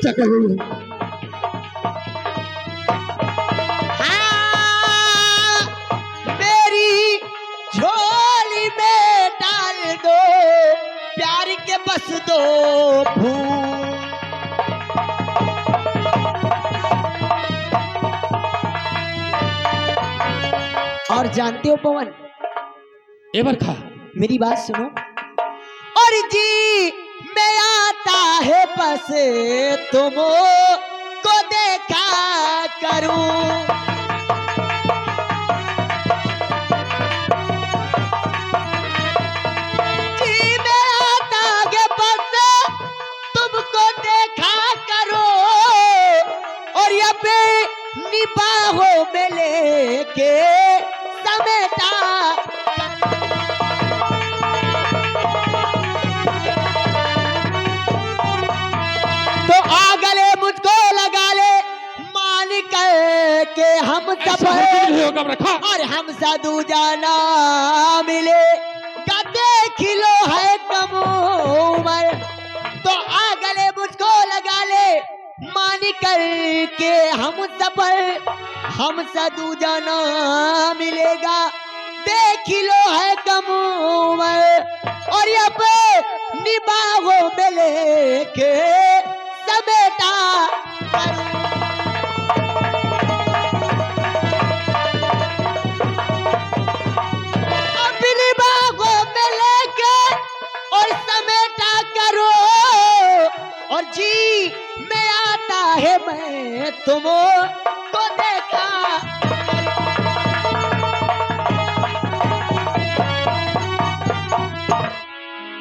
क्या कह रही हो? हाँ, मेरी झोली में डाल दो प्यार के बस दो फूल। और जानते हो पवन, ए बरखा, मेरी बात सुनो। और जी मैं आता है बस तुम को देखा करूं। जी मैं आता है बस तुमको देखा करो। और ये पे निबाहों में लेके समेटा। तो आ गले मुझको लगा ले मान कर के हम सब होगा बरखा। और हम साधु जाना मिले गद्दे खिलो है कम उम्र। तो आ गले मुझको लगा ले मान कर के हम सब हम साधु जाना मिलेगा देख लो है कम उम्र। और ये पे निबाहों में लेके समेटा अपनी बाहों में लेके और समेटा करो। और जी मैं आता है मैं तुमको देखा।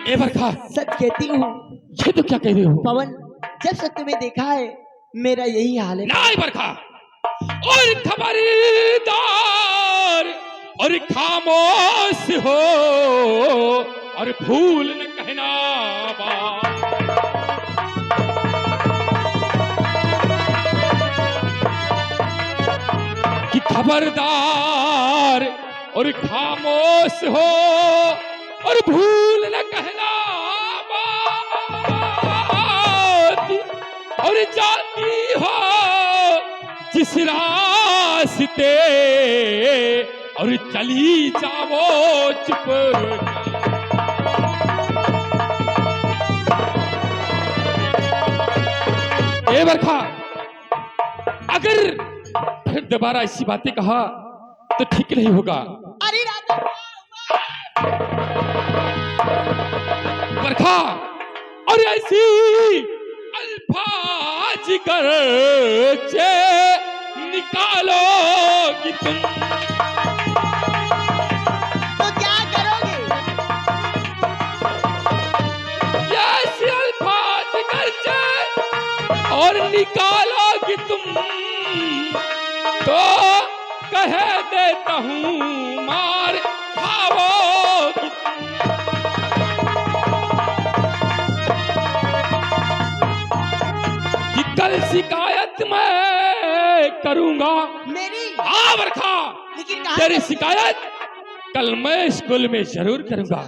ए बरखा, सच कहती हूँ ये तो क्या कह रही हो? पवन, जब से तुम्हें देखा है मेरा यही हाल है। नहीं बरखा, और खबरदार और खामोश हो और भूल न कहना बात। कि खबरदार और खामोश हो और भूल न कहना बात। और जाती हो जिस रास्ते और चली जाओ चुप। ए बरखा, अगर फिर दोबारा ऐसी बातें कहा तो ठीक नहीं होगा। अरे राजा बरखा, और ऐसी अल्फाज कर चे निकालोगी तुम। तो क्या करोगे? ऐसी अल्फाज कर चे और निकालोगी तुम तो कह देता हूँ मार खाओगी। कि कल शिकायत मैं करूंगा मेरी? हाँ बरखा, लेकिन कहाँ तेरी शिकायत कल मैं स्कूल में जरूर करूंगा।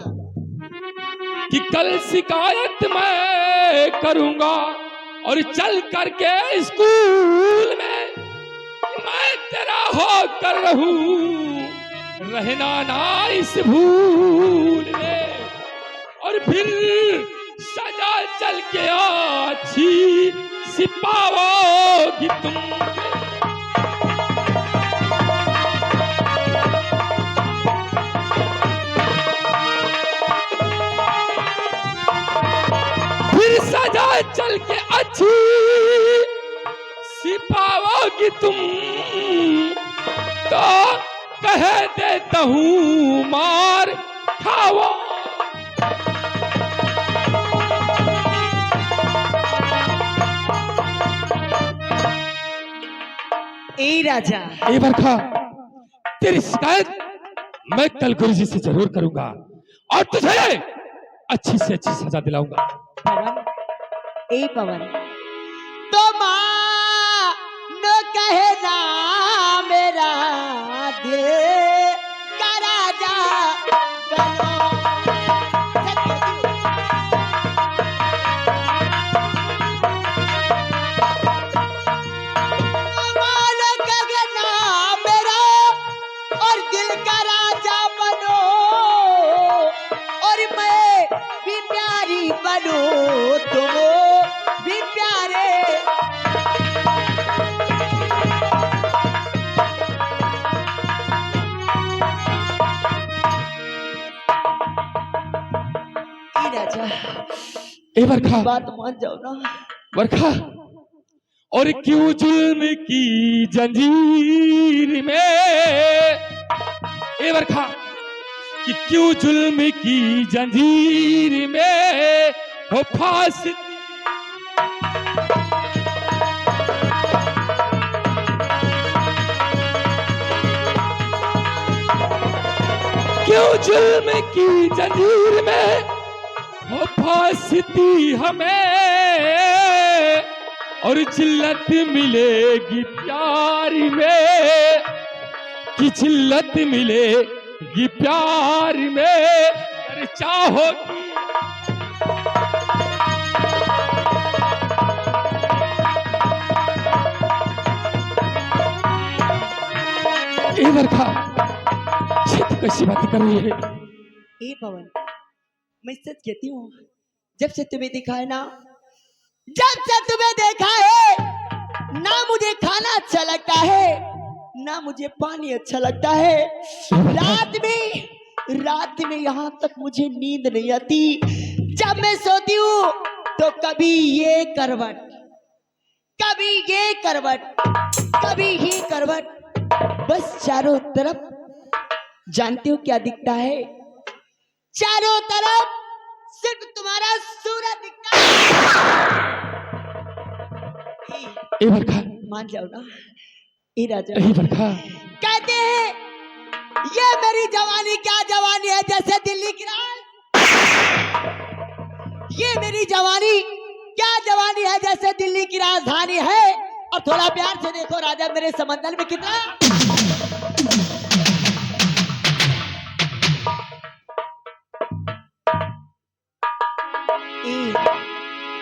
कि कल शिकायत मैं करूंगा और चल करके स्कूल में मैं तेरा हो कर रहूं रहना ना इस भूल में। और फिर सजा चल के अच्छी सिपाओगी तुम। फिर सजा चल के अच्छी सिपाओगी तुम तो कह देता हूँ मार खाओ। ए राजा, ए बरखा, तेरी शिकायत मैं कल गुरुजी से जरूर करूंगा और तुझे अच्छी से अच्छी सजा दिलाऊंगा। पवन, ए पवन, तो माँ न कहे ना मेरा दिल का राजा बनो। सच कहती हूँ। ए बरखा, बात मान जाओ ना। बरखा, और क्यों जुल्म की जंजीर में, ए बरखा, कि क्यों जुल्म की जंजीर में हो फांसी, क्यों जुल्म की जंजीर में हो फांसी हमें, और जिल्लत मिलेगी प्यार में, कि जिल्लत मिलेगी प्यार में, अगर चाहोगी ए बरखा, ये तो कैसी बात कर रही है? ए पवन, मैं सच कहती हूँ, जब से तुम्हें देखा है ना, जब से तुम्हें देखा है ना, मुझे खाना अच्छा लगता है ना मुझे पानी अच्छा लगता है। रात में यहाँ तक मुझे नींद नहीं आती। जब मैं सोती हूँ तो कभी ये करवट, कभी ये करवट, कभी ये करवट, बस चारों तरफ जानते हो क्या दिखता है? चारों तरफ सिर्फ तुम्हारा सूरज दिखता है। ए बरखा, मान जाओ ना ए राजा। ए बरखा, कहते हैं ये मेरी जवानी क्या जवानी है जैसे दिल्ली की रात, ये मेरी जवानी क्या जवानी है जैसे दिल्ली की राजधानी है। और थोड़ा प्यार से देखो राजा, मेरे समंदर में कितना,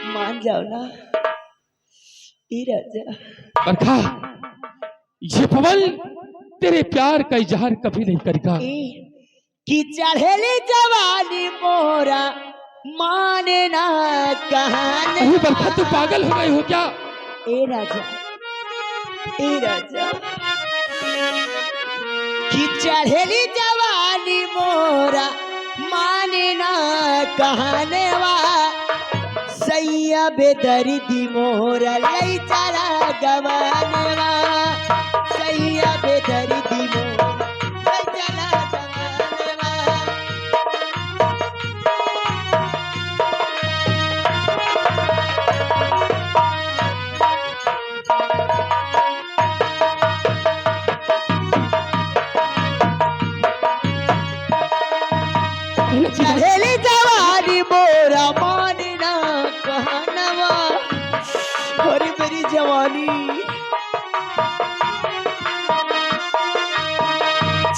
मान जाओ ना ए राजा। बरखा, ये पवन तेरे प्यार का इजहार कभी नहीं करेगा। कि चढ़ेली जवानी मोरा माने ना कहानी। अरे बरखा, तू पागल हो गई हो क्या? ए राजा, ए राजा, कि चढ़ेली जवानी मोरा माने ना कहाने वा, सैया बेदर्दी मोरा लई चला गवानवा, सैया बेदर्दी मोरा लई चला गवानवा। चढ़ेली जवानी मोरा मानना कहनवा, और मेरी जवानी,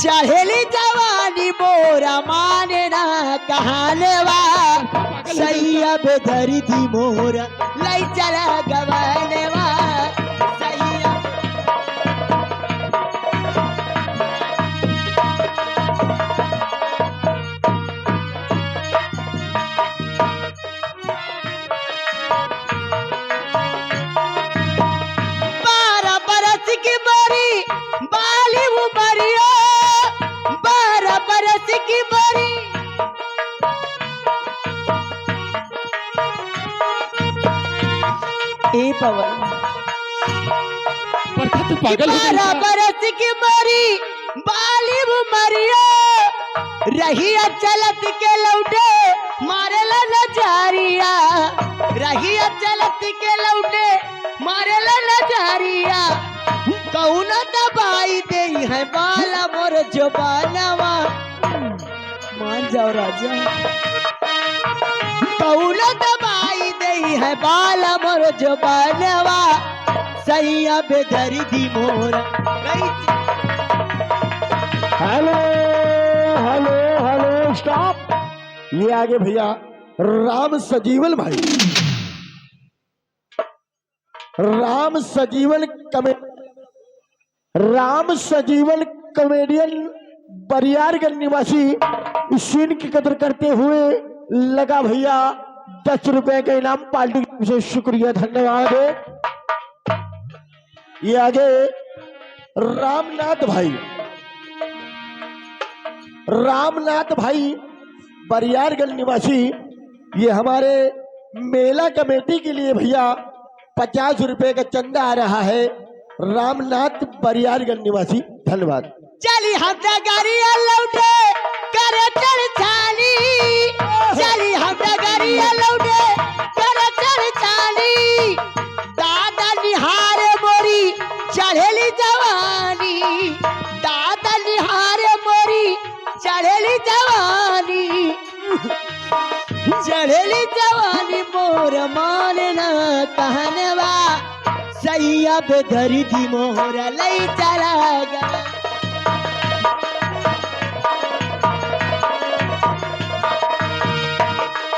चढ़ेली जवानी मोरा मानना कहनवा, सैया बेदर्दी मोरा लई चला गवानवा, सैया। ए पवन, बरखा, तू पागल हो गई क्या? बरस की मरी बाली उमरिया, रही चलत के लौटे मारे ला नजारिया, रही चलत के लौटे मारे ला नजारिया, कौन दबाई दे है बाला मोर जुबानवा। मान जाओ राजा, कौन दबाई दे है बाला मोर जुबानवा, सैया बेदर्दी मोरा। Hello hello hello, stop. ये आगे भैया राम सजीवन भाई, राम सजीवन कॉमेडियन बरियारगंज निवासी, इस सीन की कदर करते हुए लगा भैया 10 रुपए का इनाम पार्टी की तरफ से। शुक्रिया, धन्यवाद। ये आगे रामनाथ भाई बरियारगंज निवासी, ये हमारे मेला कमेटी के लिए भैया 50 रुपए का चंदा आ रहा है। रामनाथ बरियारगंज निवासी, धन्यवाद। चली हमरा गाड़ी लौटे करे चल चाली, चली हमरा गाड़ी लौटे करे चल चाली, दादा निहारे मोरी चढ़ेली जवानी, दादा निहारे मोरी चढ़ेली जवानी, चढ़ेली जवानी मोर मानना कहनवा, सैया पे धरी थी मोहरा लई चला गया।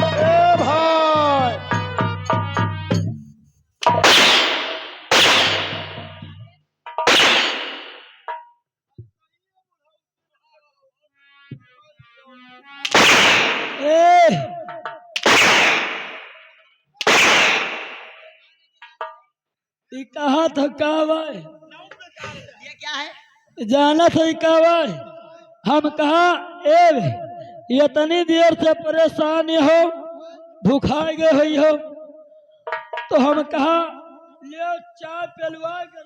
ए भाई कहा था कावर ये क्या है? जाना था कावर। हम कहा ए इतनी देर से परेशान हो, भूखाए गए हुई हो, तो हम कहा ले चाय पिलवा के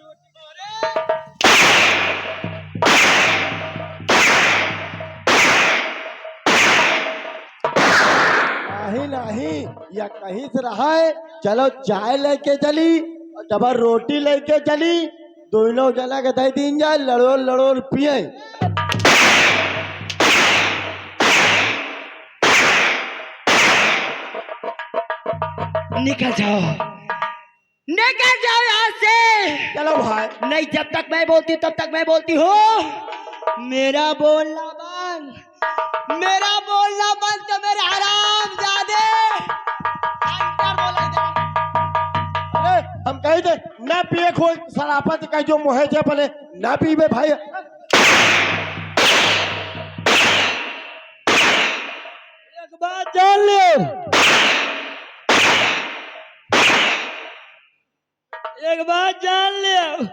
नहीं नहीं, या कहीं से रहा है। चलो चाय लेके चली और डबल रोटी लेके चली, दोनों जना के दे दिन जाए, लड़ोल लड़ोल पिए। निकल जाओ, निकल जाओ यहाँ से। चलो भाई। नहीं, जब तक मैं बोलती हूँ तब तक मैं बोलती हूँ। मेरा बोलना बंद, मेरा बोलना बंद तो मेरे हराम जादे अरे हम कहे थे ना पिए, कोई शराफत का जो मुहे जे पले ना पीबे भाई। एक बात जान लो, एक बात जान लो,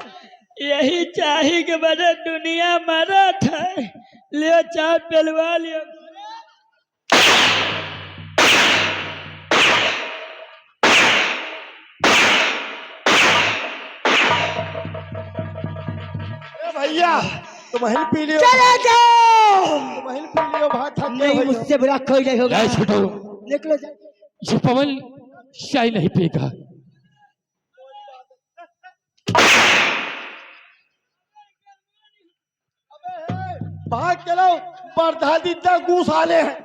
यही चाही के बड़े दुनिया मरा था। ले चाय पिलवा लियो। भैया तुम हिल पी लियो, चले जाओ। तुम हिल पी लियो, भाग थक गए नहीं, भैया। मुझसे बुरा कोई नहीं होगा। जय छोटो, निकलो जाओ। ये पवन चाय नहीं पिएगा। भाग चलो, बरधादी तक घूस आले हैं।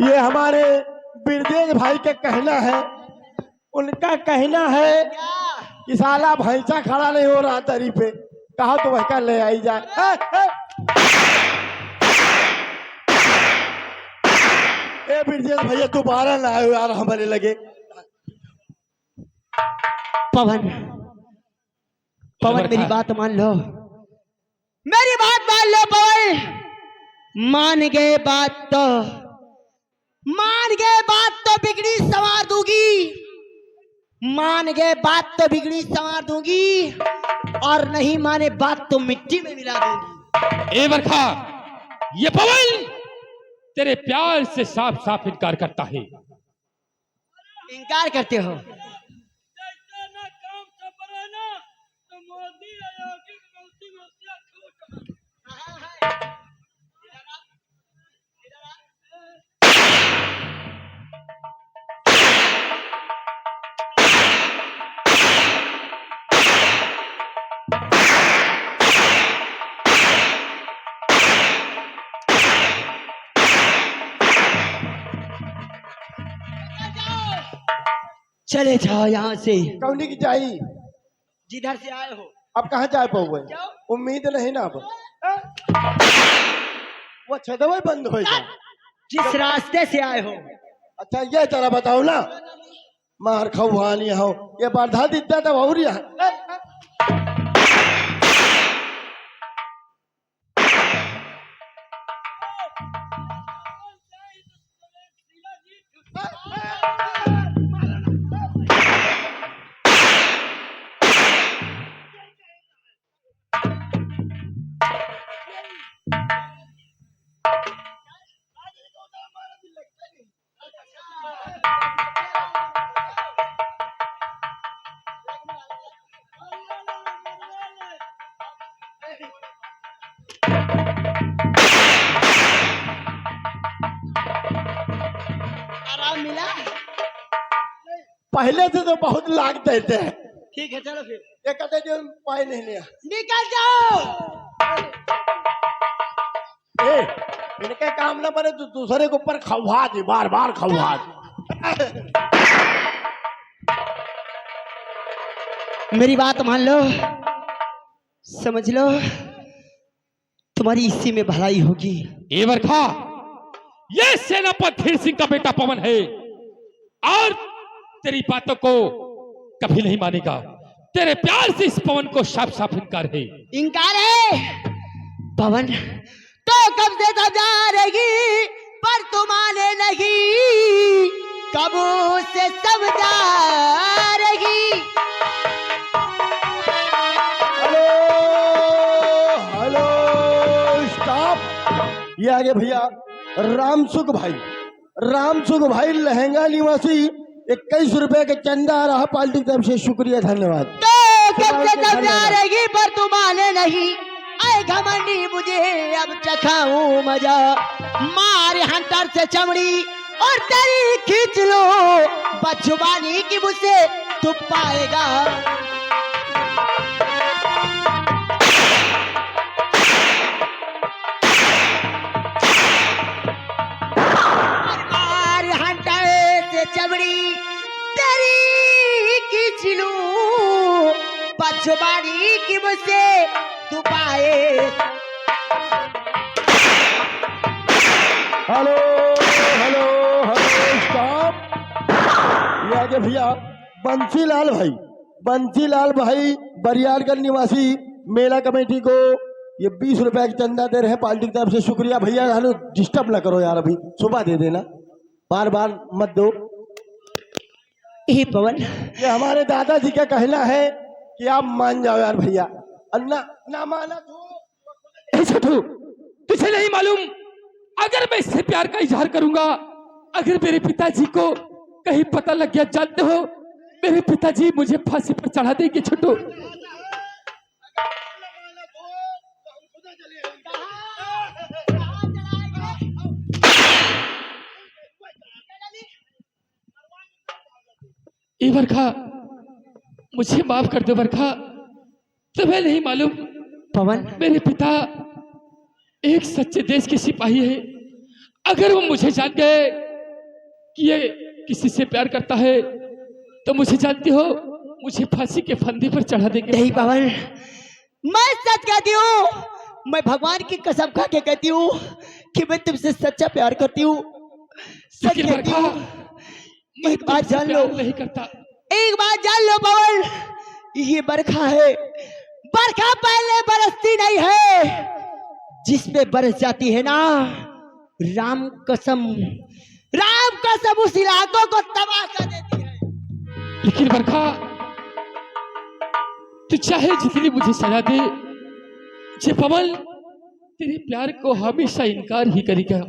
ये हमारे बिरजेश भाई का कहना है, उनका कहना है कि साला भैंसा खड़ा नहीं हो रहा तरी पे, कहा तो वह ले आई जाए। ए बिरजेश भैया दोबारा ना आयो यार, हमारे लगे। पवन, पवन मेरी बात मान लो, मेरी बात मान लो पवन। मान गए बात तो, मान गए बात तो बिगड़ी संवार दूंगी, मान गए बात तो बिगड़ी संवार दूंगी, और नहीं माने बात तो मिट्टी में मिला दूंगी। ए बरखा, ये पवन तेरे प्यार से साफ साफ इनकार करता है। इनकार करते हो? जैसे ना काम से बने ना, तो मोदी आयोगी की गलती में उसका छूट। चले जाओ यहाँ से, कौनी की चाहिए? जिधर से आए हो। अब कहाँ जाए पाओगे? क्यों? उम्मीद नहीं ना अब। वो छदवे बंद हो जाए। जिस रास्ते से आए हो। अच्छा ये जरा बताओ ना, मार खवानी हो ये बाधा दिता तो और इनाम मिला? पहले से तो बहुत लाग देते हैं, ठीक है चलो फिर ये कहते जो पाए नहीं लिया। निकल जाओ। ए, इनके काम न बने तो दूसरे के ऊपर खवा दे, बार बार खवा दे। मेरी बात मान लो, समझ लो, तुम्हारी इसी में भलाई होगी। ए बरखा, ये सेनापति धीर सिंह का बेटा पवन है और तेरी बातों को कभी नहीं मानेगा। तेरे प्यार से इस पवन को साफ साफ इनकार है। इनकार है पवन तो कब से समझा रहेगी, पर तुम आने नहीं, कब से समझा रहेगी। Hello hello stop. ये आगे भैया रामसुख भाई, रामसुख भाई लहंगा निवासी 21 रुपए के चंदा रहा पार्टी की तरफ से, शुक्रिया धन्यवाद। तो कब से समझा रहेगी, पर तुम आने नहीं, आए घमंडी मुझे अब चखाऊं मजा, मार हंटर से चमड़ी और तेरी खींच लो, बचवानी की मुझसे तू पाएगा। मार हंटर से चमड़ी तेरी खींच लो, बचवानी की मुझसे तू पाए। Hello hello hello stop. ये आगे भैया बंसीलाल भाई, बंसीलाल भाई बरियारगंज निवासी, मेला कमेटी को ये 20 रुपए का चंदा दे रहे हैं पार्टी की तरफ से, शुक्रिया भैया। हालो डिस्टर्ब ना करो यार, अभी सुबह दे देना, बार बार मत दो। हे पवन, ये हमारे दादाजी का कहना है कि आप मान जाओ यार भैया, अन्ना ना माना तो। ए छोटू, तुझे नहीं मालूम, अगर मैं इससे प्यार का इजहार करूंगा, अगर मेरे पिताजी को कहीं पता लग गया, जानते हो मेरे पिताजी मुझे फांसी पर चढ़ा देंगे। छोटू ए बरखा, मुझे माफ कर दो बरखा, तुम्हें नहीं मालूम पवन, मेरे पिता एक सच्चे देश के सिपाही है। अगर वो मुझे जान गए कि ये किसी से प्यार करता है, तो मुझे जानती हो, मुझे फांसी के फंदे पर चढ़ा देंगे। नहीं पवन, मैं सच कहती हूँ, मैं भगवान की कसम खा के कहती हूँ कि मैं तुमसे सच्चा प्यार करती हूँ, सच लेकिन कहती बरखा, हूँ। मैं एक बात तुमसे जान लो, प्यार नहीं करता। एक बात जान लो पवन, ये बरखा है, बरखा पहले बरसती नहीं है, जिस पे बरस जाती है ना, राम कसम उस इलाकों को तबाह कर देती है। लेकिन बरखा, तू चाहे जितनी मुझे सजा दे, ये पवन तेरे प्यार को हमेशा इनकार ही करेगा।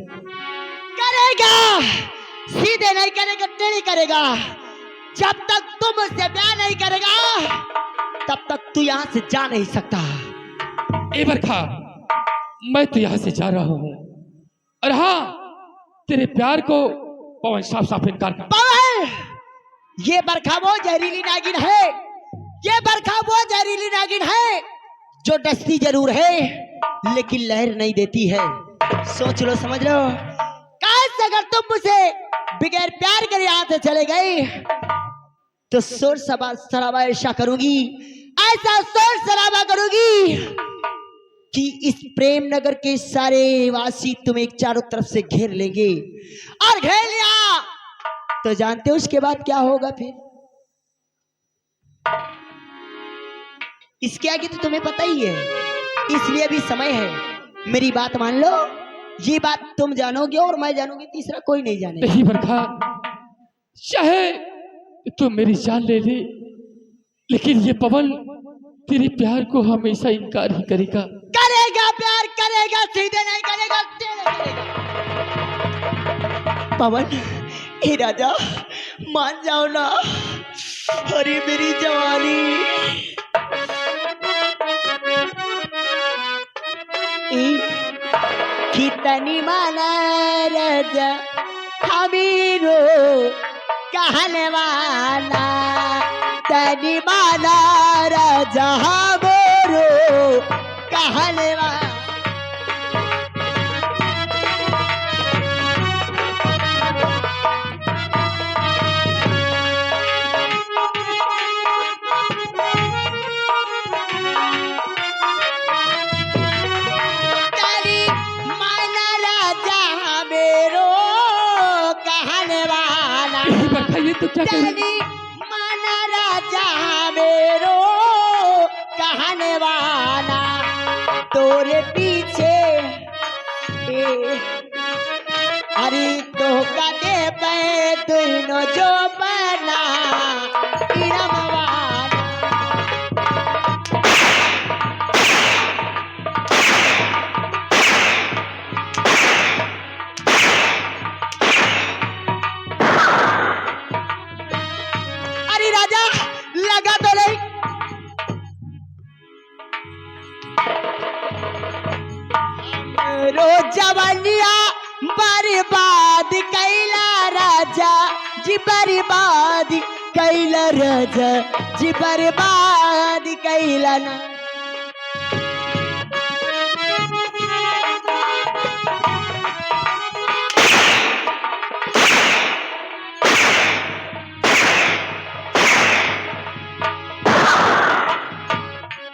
करेगा, सीधे नहीं करेगा, टेढ़ी करेगा। जब तक तुम उससे प्यार नहीं करेगा, तब तक तू यहाँ से जा नहीं सकता। ए बरखा, मैं तो यहाँ से जा रहा हूँ, और हाँ, तेरे प्यार को पवन साफ साफ इनकार कर। पवन, ये बरखा वो जहरीली नागिन है, ये बरखा वो जहरीली नागिन है जो डसती जरूर है लेकिन लहर नहीं देती है। सोच लो, समझ लो, काश अगर तुम मुझे बगैर प्यार करे यहाँ से चले गए, तो शोर शराबा ऐसा करूंगी, ऐसा शोर शराबा करूंगी कि इस प्रेम नगर के सारे वासी तुम्हें चारों तरफ से घेर लेंगे, और घेर लिया तो जानते हो उसके बाद क्या होगा फिर? इसके आगे तो तुम्हें पता ही है, इसलिए अभी समय है। मेरी बात मान लो, ये बात तुम जानोगे और मैं जानूंगी, तीसरा कोई नहीं जानेगा। नहीं बरखा, चाहे तू मेरी जान ले ले, लेकिन ये पवन तेरे प्यार को हमेशा इनकार ही करेगा। करेगा, प्यार करेगा, सीधे नहीं करेगा, टेढ़े करेगा। पवन, हे राजा, मान जाओ ना, अरे मेरी जवानी। कितनी माना राजा, हमीरो कहने वाला तनी माना राजा मोरो कहने वाला। तनी माना राजा मेरो कहने वाला यही बरखा ये तो क्या कह रही तनी माना राजा मेरो कहने वाला तोरे पीछे अरे तो कदे पे दोनों जो बना इरम वाला। अरे राजा लगा तो नहीं रो जवानिया बर्बाद कैला राजा जी बर्बाद कैला राजा जी बर्बाद कैला ना।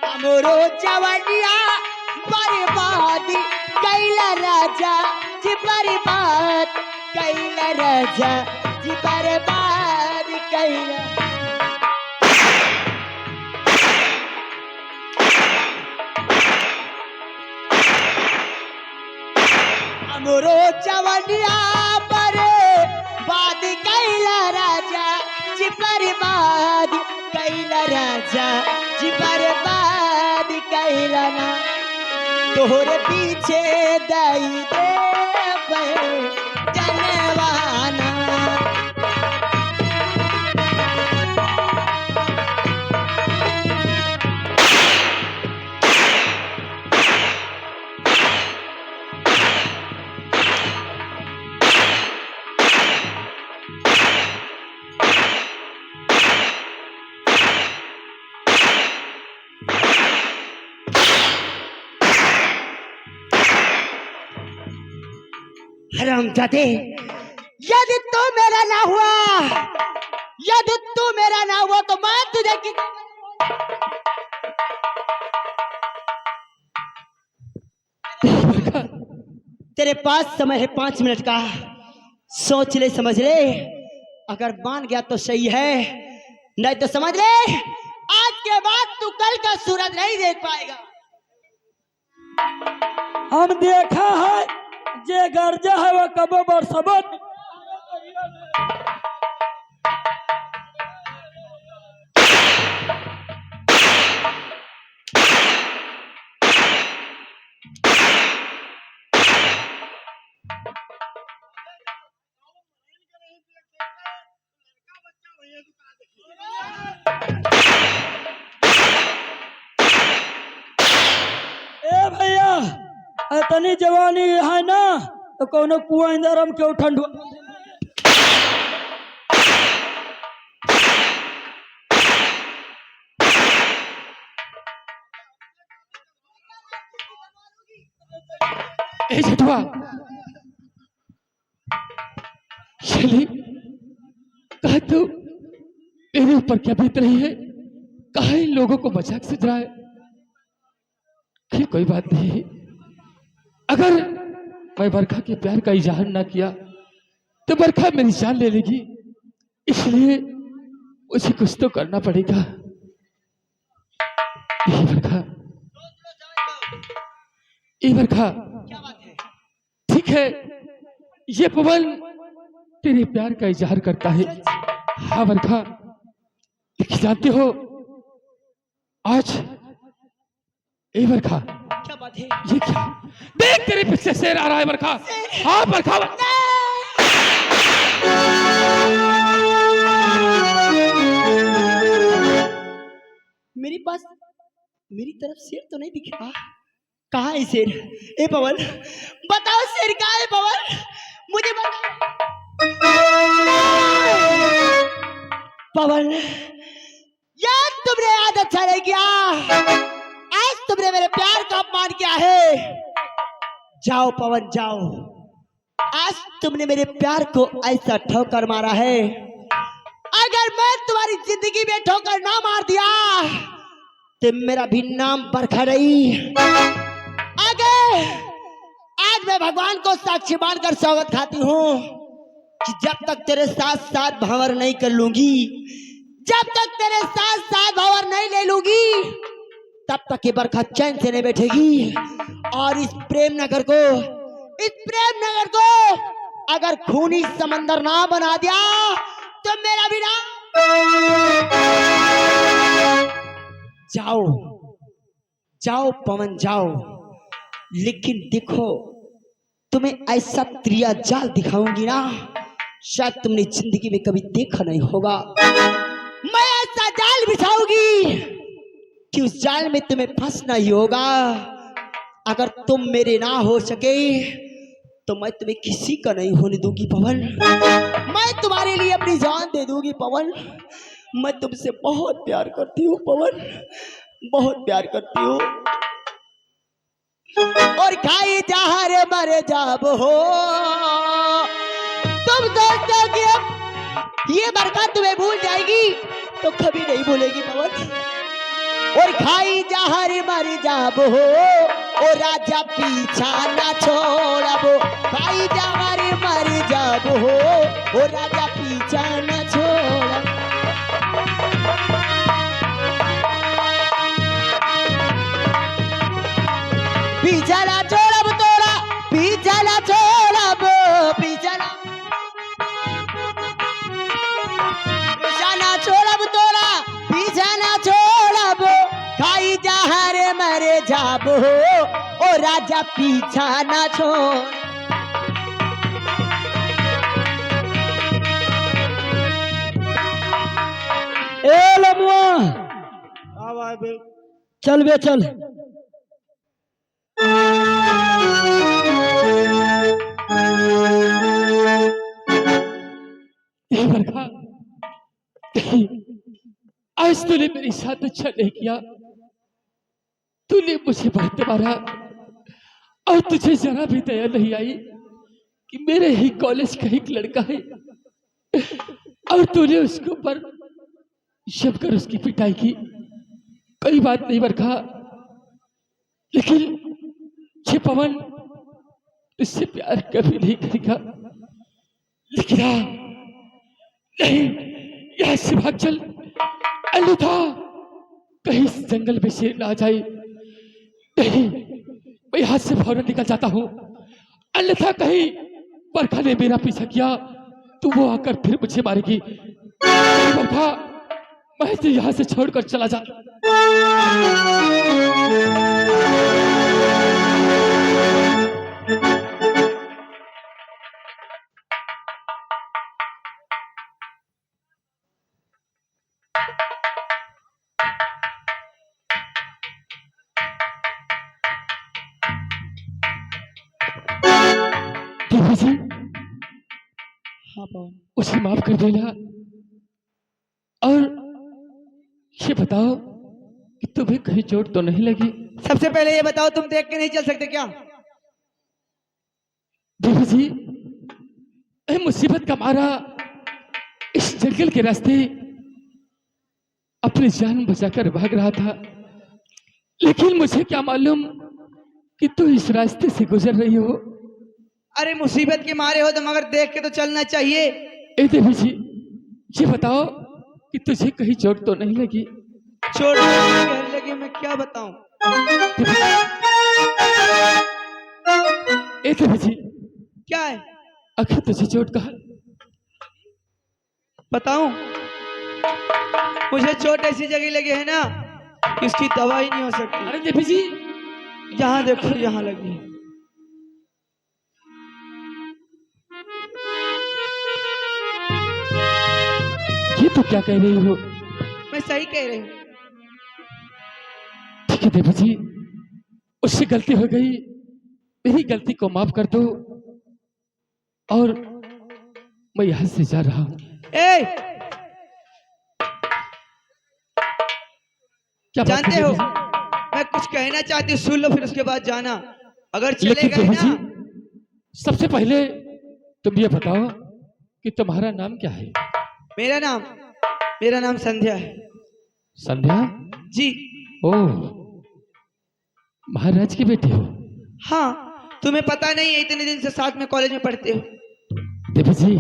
हमरो जवानिया बर्बाद कैला राजा जी बर्बाद कैला राजा जी बर्बाद कैला। हमरो जवानिया बर्बाद कैला राजा जी बर्बाद कैला राजा जी बर्बाद कैला ना। तोहरे पीछे दई दे जनवाना। हरामजादे यदि तू मेरा ना हुआ यदि तू मेरा ना हुआ तो मैं तुझे तेरे पास समय है 5 मिनट का। सोच ले समझ ले, अगर मान गया तो सही है, नहीं तो समझ ले आज के बाद तू कल का सूरज नहीं देख पाएगा। हम देखा है जे गर्जा है वो कबो बरसबत ए भैया इतनी जवानी है ना तो कोनो कुआं अंदर हम क्यों ठंडू ए जटवा शैली कहा तू मेरे ऊपर क्या बीत रही है, कहा इन लोगों को मजाक समझ रहा है कि कोई बात नहीं, अगर मैं बरखा के प्यार का इजहार ना किया तो बरखा मेरी जान ले लेगी, इसलिए मुझे कुछ तो करना पड़ेगा। ये बरखा क्या बात है? ठीक है, ये पवन तेरे प्यार का इजहार करता है। हाँ बरखा, लेकिन जानते हो आज ए बरखा क्या बात है? ये क्या, देख तेरे पीछे शेर आ रहा है बरखा। हाँ बरखा, मेरे पास मेरी तरफ शेर तो नहीं दिख रहा, कहाँ है शेर? ए पवन बताओ शेर कहाँ है? पवन मुझे बताओ। पवन, यार तुमने आज अच्छा नहीं किया। आज तुमने मेरे प्यार का अपमान किया है। जाओ पवन जाओ, आज तुमने मेरे प्यार को ऐसा ठोकर मारा है, अगर मैं तुम्हारी जिंदगी में ठोकर ना मार दिया तो मेरा भी नाम बरखा नहीं। अगर आज मैं भगवान को साक्षी मानकर स्वागत खाती हूँ कि जब तक तेरे साथ साथ भंवर नहीं कर लूंगी, जब तक तेरे साथ साथ भंवर नहीं ले लूंगी, तब तक ये बरखा चैन से नहीं बैठेगी। और इस प्रेम नगर को अगर खूनी समंदर ना बना दिया तो मेरा भी नाम। जाओ जाओ पवन जाओ, लेकिन देखो तुम्हें ऐसा त्रिया जाल दिखाऊंगी ना, शायद तुमने जिंदगी में कभी देखा नहीं होगा। मैं ऐसा जाल बिछाऊंगी कि उस जाल में तुम्हें फंसना ही होगा। अगर तुम मेरे ना हो सके तो मैं तुम्हें किसी का नहीं होने दूंगी पवन। मैं तुम्हारे लिए अपनी जान दे दूंगी पवन। मैं तुमसे बहुत प्यार करती हूँ पवन, बहुत प्यार करती हूँ। और खाई जहर मर जाब हो, तुम सोचते हो कि अब ये बरखा तुम्हें भूल जाएगी, तो कभी नहीं भूलेगी पवन। और खाई जहर मर जाब हो, ओ राजा पीछा ना छोड़बो। खाई जहर मर जाब हो, ओ राजा पीछा ना छोड़ब। पीछा ना छोड़ब तोरा, पीछा ना छोड़ब, पीछा ना छोड़ब तोरा, पीछा ना छोड़ब। खाई जहर मर जाब हो, ओ राजा पीछा ना छोड़। ए लमुआ, चल बे चल। ये बरखा, आज तूने मेरे साथ अच्छा नहीं किया। तूने मुझे बहुत मारा और तुझे जरा भी दया नहीं आई कि मेरे ही कॉलेज का एक लड़का है और तूने उसके ऊपर जमकर उसकी पिटाई की। कोई बात नहीं बरखा, लेकिन ये पवन इससे प्यार कभी नहीं करेगा। लेकिन हाँ, नहीं, यहाँ से भाग चल, अन्यथा कहीं इस जंगल में शेर ना आ जाए। नहीं, मैं यहाँ से फौरन निकल जाता हूँ, अन्यथा कहीं बरखा ने मेरा पीछा किया तो वो आकर फिर मुझे मारेगी। बरखा, मैं तो यहाँ से छोड़कर चला जा। देवी जी, हाँ पवन, उसे माफ कर देना और ये बताओ कि तुम्हें कहीं चोट तो नहीं लगी? सबसे पहले ये बताओ, तुम देख के नहीं चल सकते क्या? देवी जी, मुसीबत का मारा इस जंगल के रास्ते अपनी जान बचाकर भाग रहा था, लेकिन मुझे क्या मालूम कि तू इस रास्ते से गुजर रही हो। अरे मुसीबत के मारे हो तो मगर देख के तो चलना चाहिए। ए देवी जी, ये बताओ कि तुझे कहीं चोट तो नहीं लगी? चोट लगी, मैं क्या बताऊं? ए देवी जी, क्या है? आखिर तुझे चोट कहा? बताऊं? मुझे चोट ऐसी जगह लगी है ना कि उसकी दवाई नहीं हो सकती। अरे देवी जी, यहाँ देखो, यहाँ लगी। ये तो क्या कह रही हो? मैं सही कह रही हूँ। ठीक है देवी जी, उससे गलती हो गई, मेरी गलती को माफ कर दो और मैं यहां से जा रहा हूं। ए, क्या बात जानते है हो, देवी जी? मैं कुछ कहना चाहती हूँ, सुन लो फिर उसके बाद जाना। अगर चले लेकिन गए देवी ना, जी, सबसे पहले तुम ये बताओ कि तुम्हारा नाम क्या है? मेरा नाम संध्या है संध्या? जी। ओह, महाराज की बेटी हो? हाँ, तुम्हें पता नहीं है, इतने दिन से साथ में कॉलेज में पढ़ते हो। देवी जी,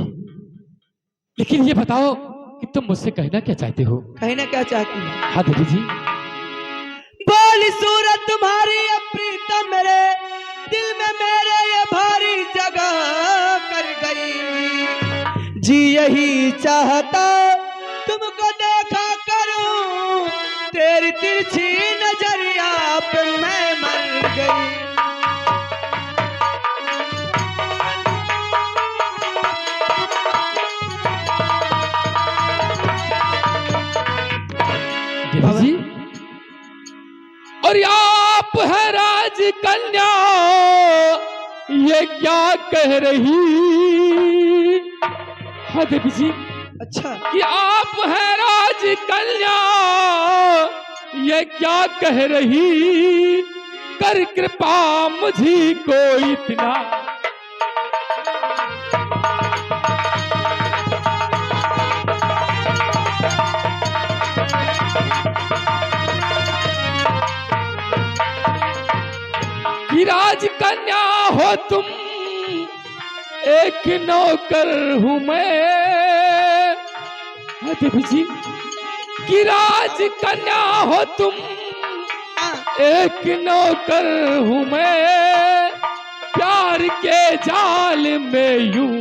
लेकिन ये बताओ कि तुम मुझसे कहना क्या चाहते हो? कहना क्या चाहती हो? हाँ देवी जी। बोली सूरत तुम्हारी प्रीतम मेरे दिल में मेरे ये भारी जगह कर गई। जी यही चाहता तुमको देखा करूं, तेरी तिरछी नजरिया पे मैं मर गई। देवी जी, और आप है राज कन्या, ये क्या कह रही? हाँ देवी जी, अच्छा, कि आप है राज कन्या, ये क्या कह रही? कर कृपा मुझी को इतना। कि राज कन्या हो तुम, एक नौकर हूं मैं। हाँ देवी जी, कि राज कन्या हो तुम, एक नौकर हूं मैं। प्यार के जाल में यूं